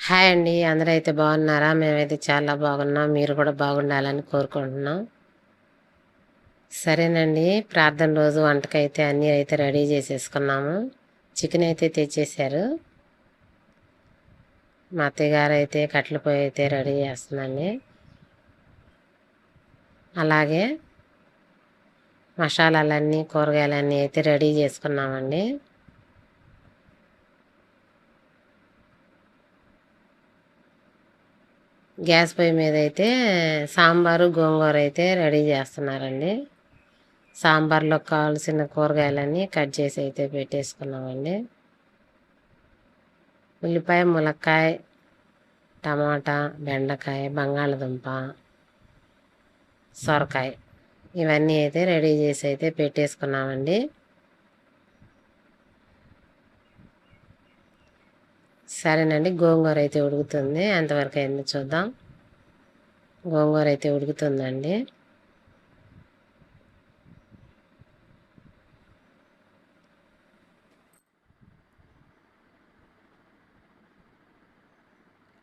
Hi అండి. అందరూ అయితే బాగున్నారా? మేమైతే చాలా బాగున్నాం. మీరు కూడా బాగుండాలని కోరుకుంటున్నాం. సరేనండి, ప్రార్థన రోజు వంటకైతే అన్నీ అయితే రెడీ చేసేసుకున్నాము. చికెన్ అయితే తెచ్చేసారు. మా అత్తయ్య గారు అయితే కట్టెల పొయ్యి అయితే రెడీ చేస్తుందండి. అలాగే మసాలాలన్నీ కూరగాయలన్నీ అయితే రెడీ చేసుకున్నామండి. గ్యాస్ పొయ్యి మీద అయితే సాంబారు గోంగూర అయితే రెడీ చేస్తున్నారండి. సాంబార్లో కావాల్సిన కూరగాయలన్నీ కట్ చేసి అయితే పెట్టేసుకున్నామండి. ఉల్లిపాయ, ములక్కాయ, టమాటా, బెండకాయ, బంగాళదుంప, సొరకాయ ఇవన్నీ అయితే రెడీ చేసి అయితే పెట్టేసుకున్నామండి. సరేనండి, గోంగూర అయితే ఉడుకుతుంది. ఎంతవరకు అయిందో చూద్దాం. గోంగూర అయితే ఉడుకుతుందండి.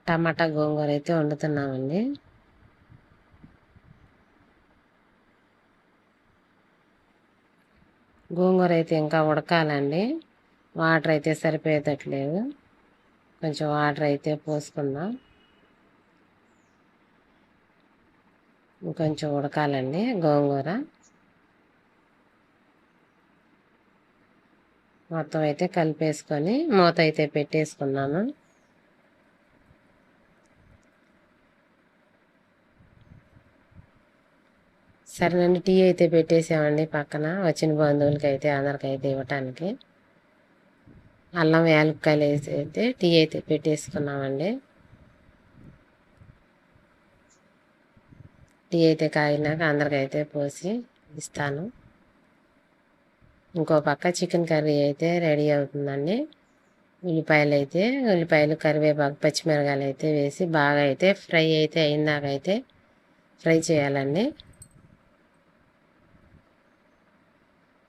టమాటా గోంగూర అయితే వండుతున్నామండి. గోంగూర అయితే ఇంకా ఉడకాలండి. వాటర్ అయితే సరిపోయేటట్లేదు. కొంచెం వాటర్ అయితే పోసుకుందాం. ఇంకొంచెం ఉడకాలండి గోంగూర. మొత్తం అయితే కలిపేసుకొని మూత అయితే పెట్టేసుకున్నాను. సరేనండి, టీ అయితే పెట్టేసామండి పక్కన. వచ్చిన బంధువులకి అయితే అందరికైతే ఇవ్వటానికి అల్లం యాలక్కాయలు వేసి అయితే టీ అయితే పెట్టేసుకున్నామండి. టీ అయితే కాగినాక అందరికైతే పోసి ఇస్తాను. ఇంకో పక్క చికెన్ కర్రీ అయితే రెడీ అవుతుందండి. ఉల్లిపాయలు, కరివేపాకు, పచ్చిమిరకాయలు అయితే వేసి బాగా అయితే ఫ్రై అయితే అయిందాకైతే ఫ్రై చేయాలండి.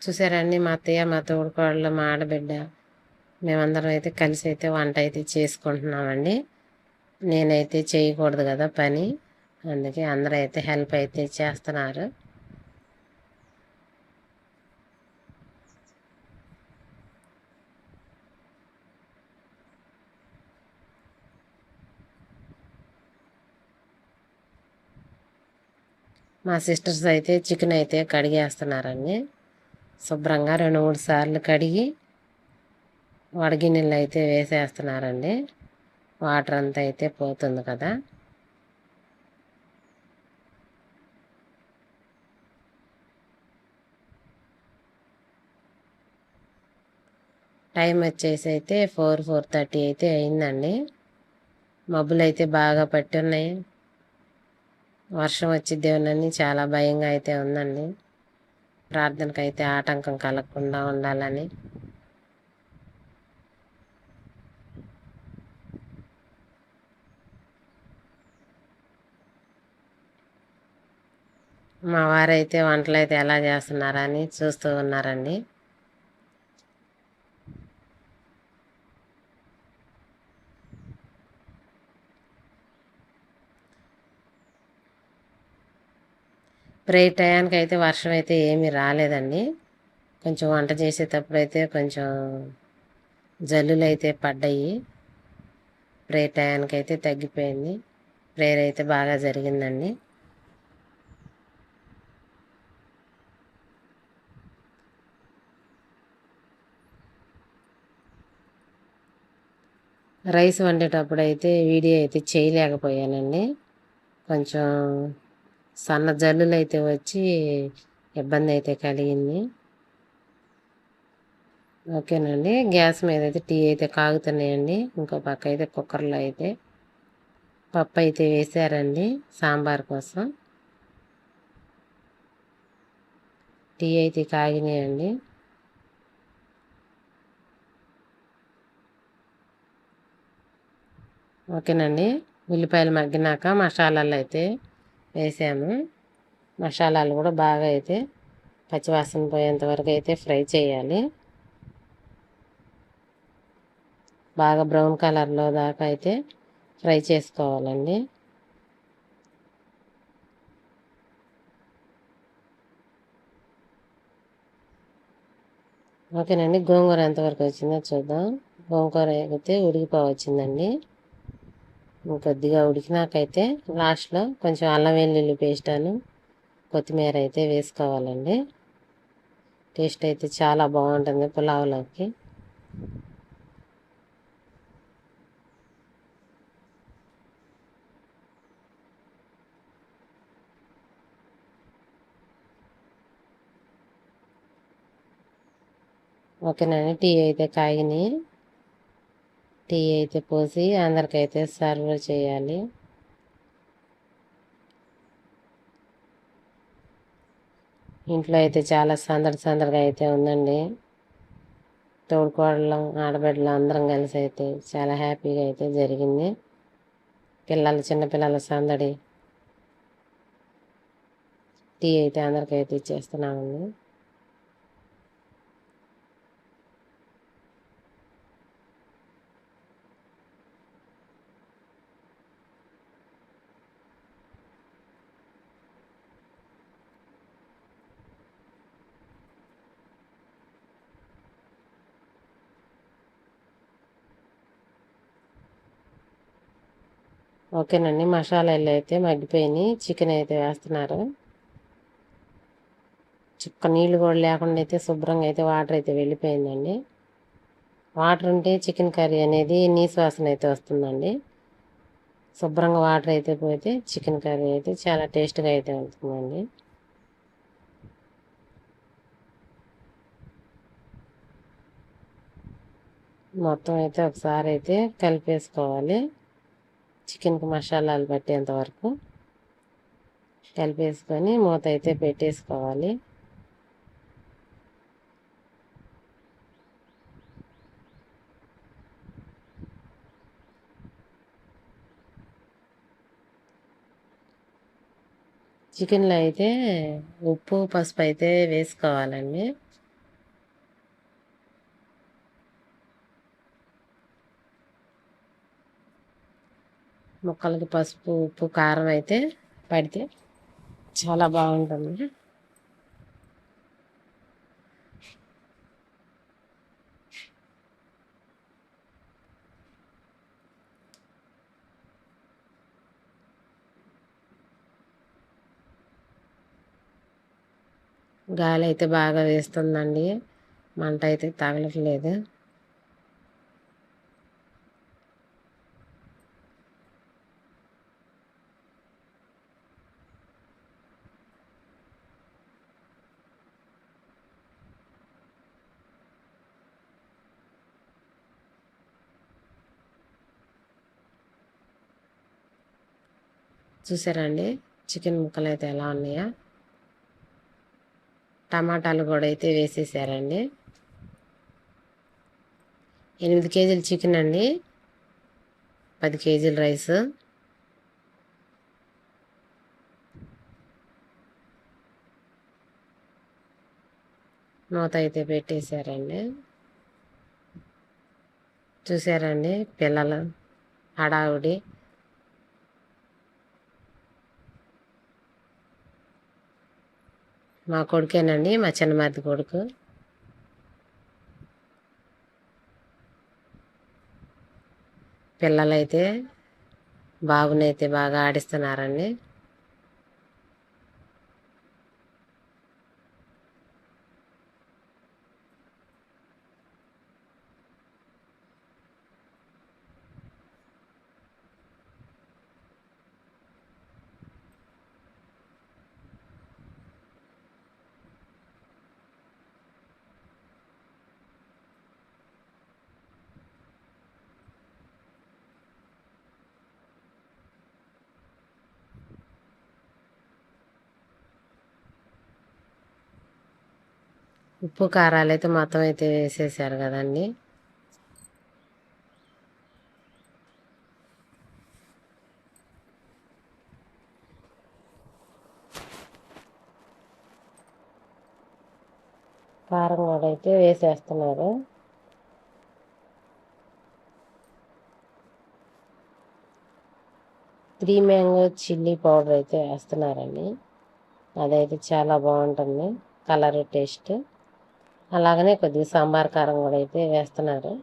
చూసారండి, మా అత్తయ్య, మా తోడుకోడలు, మా ఆడబిడ్డ మేమందరం అయితే కలిసి అయితే వంట అయితే చేసుకుంటున్నామండి. నేనైతే చేయకూడదు కదా పని, అందుకే అందరూ అయితే హెల్ప్ అయితే చేస్తున్నారు. మా సిస్టర్స్ అయితే చికెన్ అయితే కడిగేస్తున్నారండి. శుభ్రంగా 2-3 సార్లు కడిగి వడగిన్నెలు అయితే వేసేస్తున్నారండి. వాటర్ అంతా అయితే పోతుంది కదా. టైం వచ్చేసి అయితే 4:30 అయితే అయిందండి. మబ్బులు అయితే బాగా పట్టి ఉన్నాయి. వర్షం వచ్చిద్దేమోనని చాలా భయంగా అయితే ఉందండి. ప్రార్థనకు అయితే ఆటంకం కలగకుండా ఉండాలని. మా వారైతే వంటలు అయితే ఎలా చేస్తున్నారని చూస్తూ ఉన్నారండి. ప్రేయర్ టయానికి అయితే వర్షం అయితే ఏమీ రాలేదండి. కొంచెం వంట చేసేటప్పుడు అయితే కొంచెం జల్లులు అయితే పడ్డాయి. ప్రేయర్ టయానికి అయితే తగ్గిపోయింది. ప్రేయర్ అయితే బాగా జరిగిందండి. రైస్ వండేటప్పుడు అయితే వీడియో అయితే చేయలేకపోయానండి. కొంచెం సన్న జల్లులు అయితే వచ్చి ఇబ్బంది అయితే కలిగింది. ఓకేనండి, గ్యాస్ మీద అయితే టీ అయితే కాగుతున్నాయండి. ఇంకో పక్క అయితే కుక్కర్లో అయితే పప్పు అయితే వేసారండి సాంబార్ కోసం. టీ అయితే కాగినాయండి. ఓకేనండి, ఉల్లిపాయలు మగ్గినాక మసాలాలు అయితే వేసాము. మసాలాలు కూడా బాగా అయితే పచ్చివాసన పోయేంత వరకు అయితే ఫ్రై చేయాలి. బాగా బ్రౌన్ కలర్లో దాకా అయితే ఫ్రై చేసుకోవాలండి. ఓకేనండి. గోంగూర ఎంతవరకు వచ్చిందో చూద్దాం. గోంగూర అయితే ఉడికిపోవచ్చిందండి. కొద్దిగా ఉడికినాకైతే లాస్ట్లో కొంచెం అల్లం వెల్లుల్లి పేస్ట్ కొత్తిమీర అయితే వేసుకోవాలండి. టేస్ట్ అయితే చాలా బాగుంటుంది పులావ్లోకి. ఓకేనండి. టీ అయితే కాగిని, టీ అయితే పోసి అందరికైతే సర్వ్ చేయాలి. ఇంట్లో అయితే చాలా సందడిగా అయితే ఉందండి. తోడుకోడళ్ళం ఆడబిడ్డలు అందరం కలిసి అయితే చాలా హ్యాపీగా అయితే జరిగింది. చిన్నపిల్లల సందడి. టీ అయితే అందరికైతే ఇచ్చేస్తున్నామండి. ఓకేనండి. మసాలాలు అయితే మగ్గిపోయినాయి. చికెన్ అయితే వేస్తున్నారు. చుక్క నీళ్ళు కూడా లేకుండా అయితే శుభ్రంగా అయితే వాటర్ అయితే వెళ్ళిపోయిందండి. వాటర్ ఉంటే చికెన్ కర్రీ అనేది నీసు వాసన అయితే వస్తుందండి. శుభ్రంగా వాటర్ అయితే పోతే చికెన్ కర్రీ అయితే చాలా టేస్ట్గా అయితే ఉంటుందండి. మొత్తం అయితే ఒకసారి అయితే కలిపేసుకోవాలి. చికెన్కి మసాలాలు పట్టేంత వరకు కలిపేసుకొని మూత అయితే పెట్టేసుకోవాలి. చికెన్లో అయితే ఉప్పు పసుపు అయితే వేసుకోవాలండి. ముక్కలకి పసుపు ఉప్పు కారం అయితే పడితే చాలా బాగుంటుంది. గాలి అయితే బాగా వేస్తుందండి. మంట అయితే తగలట్లేదు. చూసారండి చికెన్ ముక్కలు అయితే ఎలా ఉన్నాయా. టమాటాలు కూడా అయితే వేసేసారండి. 8 కేజీలు చికెన్ అండి, 10 కేజీలు రైస్. మూత అయితే పెట్టేశారండి. చూసారండి పిల్లలు హడావుడి. మా కొడుకేనండి, మా చిన్నమరిది కొడుకు. పిల్లలైతే బాబునైతే బాగా ఆడిస్తున్నారండి. ఉప్పు కారాలు అయితే మొత్తం అయితే వేసేసారు కదండి. కారం కూడా అయితే వేసేస్తున్నారు. త్రీ మ్యాంగో చిల్లీ పౌడర్ అయితే వేస్తున్నారండి. అదైతే చాలా బాగుంటుంది కలర్, టేస్ట్. అలాగనే కొద్దిగా సాంబార్ కారం కూడా అయితే వేస్తున్నారు.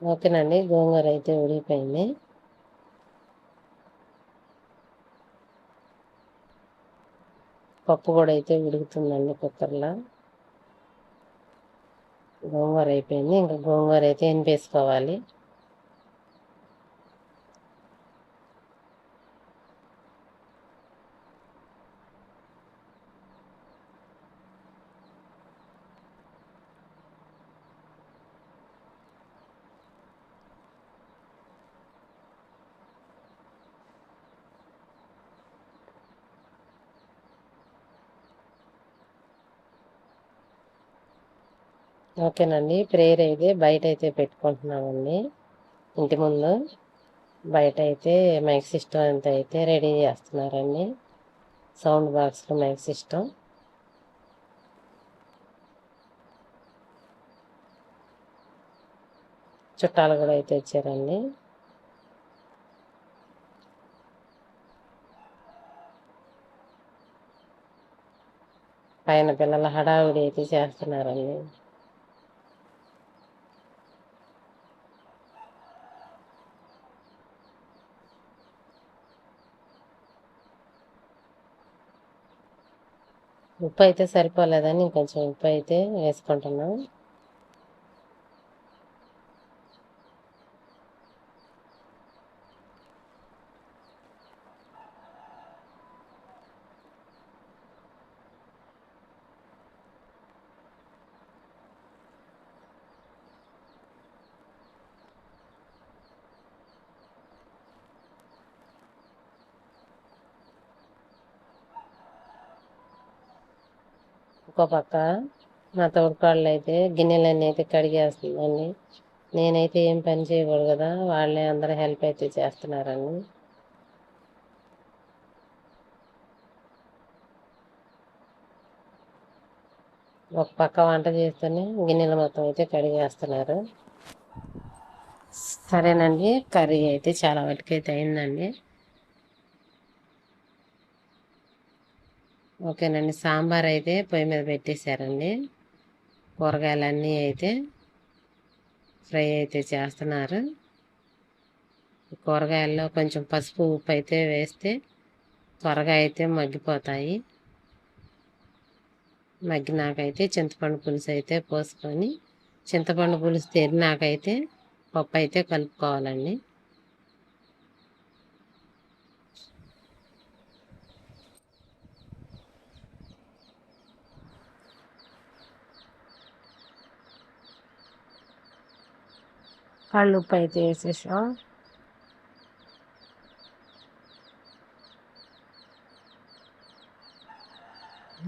ఓకేనండి, గోంగూర అయితే ఉడికిపోయింది. పప్పు కూడా అయితే ఉడుకుతుందండి కుక్కర్లో. గోంగూర అయిపోయింది, ఇంకా గోంగూర అయితే ఎనిపేసుకోవాలి. ఓకేనండి, ప్రేయర్ అయితే బయట అయితే పెట్టుకుంటున్నామండి. ఇంటి ముందు బయట అయితే మైక్ సిస్టమ్ అంతా అయితే రెడీ చేస్తున్నారండి. సౌండ్ బాక్స్లో మైక్ సిస్టమ్. చుట్టాలు కూడా అయితే వచ్చారండి. పైన పిల్లల హడావుడి అయితే చేస్తున్నారండి. ఉప్పు అయితే సరిపోలేదని కొంచెం ఉప్పు అయితే వేసుకుంటున్నాం. ఇంకో పక్క మా తోడుకోళ్ళు అయితే గిన్నెలన్నీ అయితే కడిగేస్తుందండి. నేనైతే ఏం పని చేయకూడదు కదా, వాళ్ళే అందరూ హెల్ప్ అయితే చేస్తున్నారండి. ఒక పక్క వంట చేస్తూనే గిన్నెలు మొత్తం అయితే కడిగేస్తున్నారు. సరేనండి, కర్రీ అయితే చాలా వరకైతే అయిందండి. ఓకేనండి, సాంబార్ అయితే పొయ్యి మీద పెట్టేశారండి. కూరగాయలన్నీ అయితే ఫ్రై అయితే చేస్తున్నారు. కూరగాయల్లో కొంచెం పసుపు, ఉప్పు అయితే వేస్తే త్వరగా అయితే మగ్గిపోతాయి. మగ్గినాకైతే చింతపండు పులుసు అయితే పోసుకొని, చింతపండు పులుసు తెరినాకైతే పప్పు అయితే కలుపుకోవాలండి. కళ్ళు ఉప్పు అయితే వేసేసాం.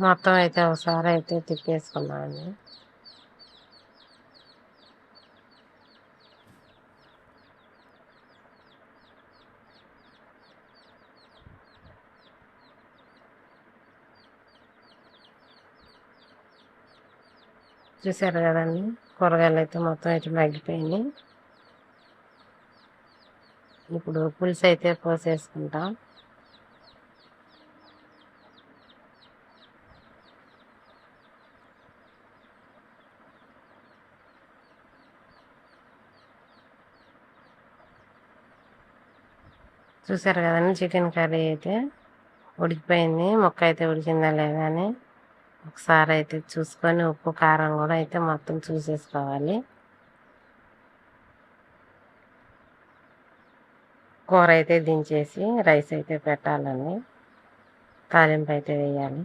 మొత్తం అయితే ఒకసారి అయితే తిప్పేసుకున్నామండి. చూసారు కదండి, కూరగాయలు అయితే మొత్తం అయితే మగ్గిపోయినాయి. ఇప్పుడు పులుసు అయితే పోసేసుకుంటాం. చూసారు కదండి, చికెన్ కర్రీ అయితే ఉడికిపోయింది. ముక్క అయితే ఉడికిందా లేదా అని ఒకసారి అయితే చూసుకొని ఉప్పు కారం కూడా అయితే మొత్తం చూసేసుకోవాలి. కూర అయితే దించేసి రైస్ అయితే పెట్టాలండి. తాలింపు అయితే వేయాలి.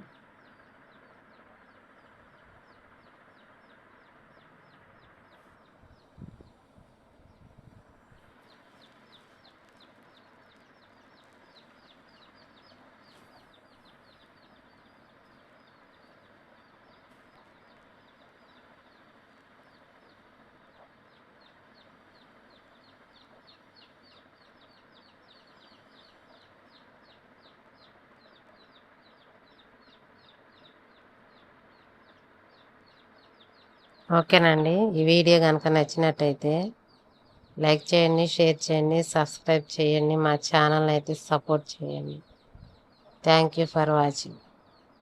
ఓకేనండి. ఈ వీడియో కనుక నచ్చినట్టయితే లైక్ చేయండి, షేర్ చేయండి, సబ్స్క్రైబ్ చేయండి. మా ఛానల్ని అయితే సపోర్ట్ చేయండి. Thank you for watching.